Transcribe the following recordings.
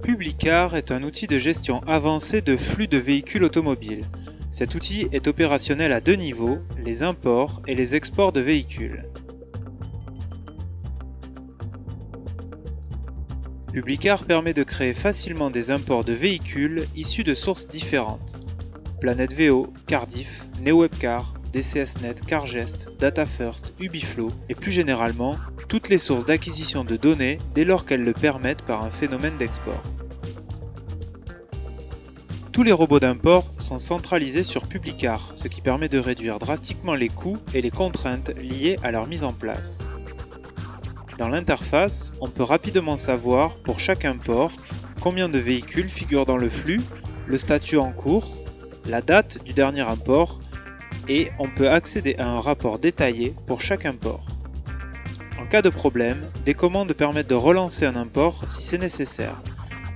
Publicar est un outil de gestion avancé de flux de véhicules automobiles. Cet outil est opérationnel à deux niveaux, les imports et les exports de véhicules. Publicar permet de créer facilement des imports de véhicules issus de sources différentes. Planète VO, Cardiff, NeoWebcar, DCSNet, Cargest, DataFirst, Ubiflow et plus généralement, toutes les sources d'acquisition de données dès lors qu'elles le permettent par un phénomène d'export. Tous les robots d'import sont centralisés sur Publicar, ce qui permet de réduire drastiquement les coûts et les contraintes liées à leur mise en place. Dans l'interface, on peut rapidement savoir pour chaque import combien de véhicules figurent dans le flux, le statut en cours, la date du dernier import et on peut accéder à un rapport détaillé pour chaque import. En cas de problème, des commandes permettent de relancer un import si c'est nécessaire.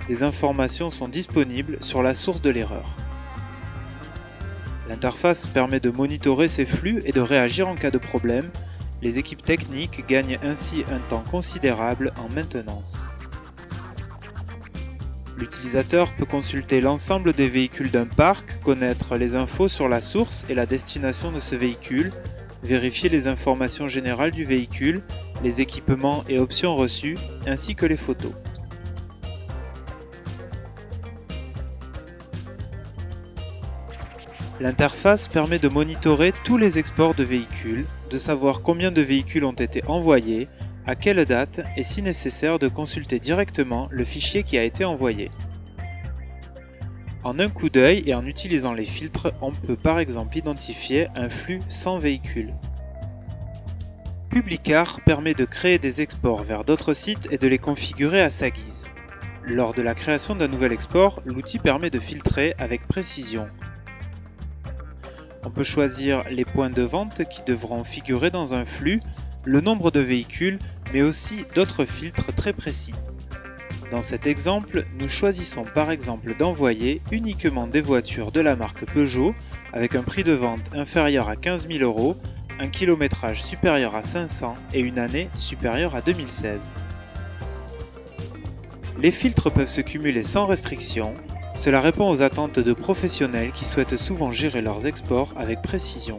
Des informations sont disponibles sur la source de l'erreur. L'interface permet de monitorer ces flux et de réagir en cas de problème. Les équipes techniques gagnent ainsi un temps considérable en maintenance. L'utilisateur peut consulter l'ensemble des véhicules d'un parc, connaître les infos sur la source et la destination de ce véhicule, vérifier les informations générales du véhicule, les équipements et options reçues, ainsi que les photos. L'interface permet de monitorer tous les exports de véhicules, de savoir combien de véhicules ont été envoyés, à quelle date et si nécessaire de consulter directement le fichier qui a été envoyé. En un coup d'œil et en utilisant les filtres, on peut par exemple identifier un flux sans véhicule. Publicar permet de créer des exports vers d'autres sites et de les configurer à sa guise. Lors de la création d'un nouvel export, l'outil permet de filtrer avec précision. On peut choisir les points de vente qui devront figurer dans un flux, le nombre de véhicules, mais aussi d'autres filtres très précis. Dans cet exemple, nous choisissons par exemple d'envoyer uniquement des voitures de la marque Peugeot avec un prix de vente inférieur à 15 000 €, un kilométrage supérieur à 500 et une année supérieure à 2016. Les filtres peuvent se cumuler sans restriction. Cela répond aux attentes de professionnels qui souhaitent souvent gérer leurs exports avec précision.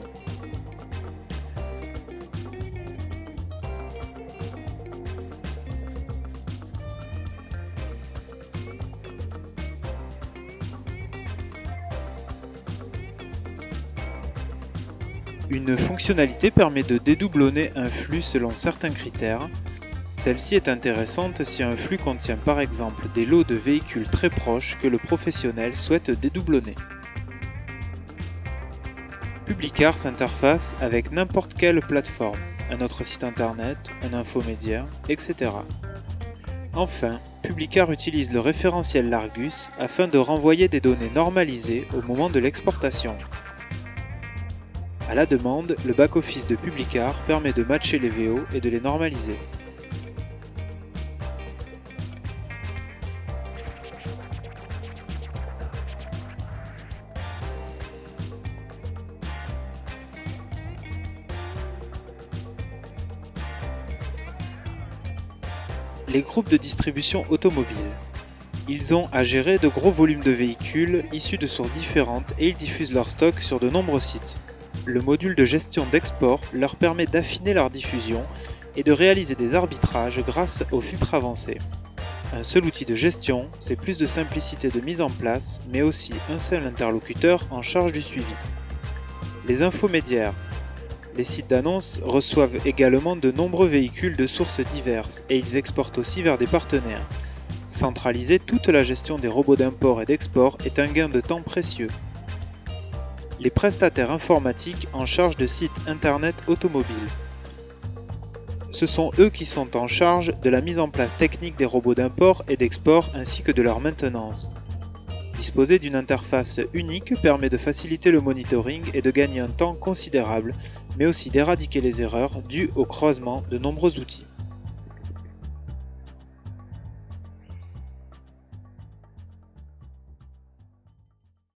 Une fonctionnalité permet de dédoublonner un flux selon certains critères. Celle-ci est intéressante si un flux contient par exemple des lots de véhicules très proches que le professionnel souhaite dédoublonner. Publicar s'interface avec n'importe quelle plateforme, un autre site internet, un infomédia, etc. Enfin, Publicar utilise le référentiel Largus afin de renvoyer des données normalisées au moment de l'exportation. À la demande, le back-office de Publicar permet de matcher les VO et de les normaliser. Les groupes de distribution automobile. Ils ont à gérer de gros volumes de véhicules issus de sources différentes et ils diffusent leur stock sur de nombreux sites. Le module de gestion d'export leur permet d'affiner leur diffusion et de réaliser des arbitrages grâce aux filtres avancés. Un seul outil de gestion, c'est plus de simplicité de mise en place, mais aussi un seul interlocuteur en charge du suivi. Les infomédiaires. Les sites d'annonces reçoivent également de nombreux véhicules de sources diverses et ils exportent aussi vers des partenaires. Centraliser toute la gestion des robots d'import et d'export est un gain de temps précieux. Les prestataires informatiques en charge de sites internet automobiles. Ce sont eux qui sont en charge de la mise en place technique des robots d'import et d'export ainsi que de leur maintenance. Disposer d'une interface unique permet de faciliter le monitoring et de gagner un temps considérable, mais aussi d'éradiquer les erreurs dues au croisement de nombreux outils.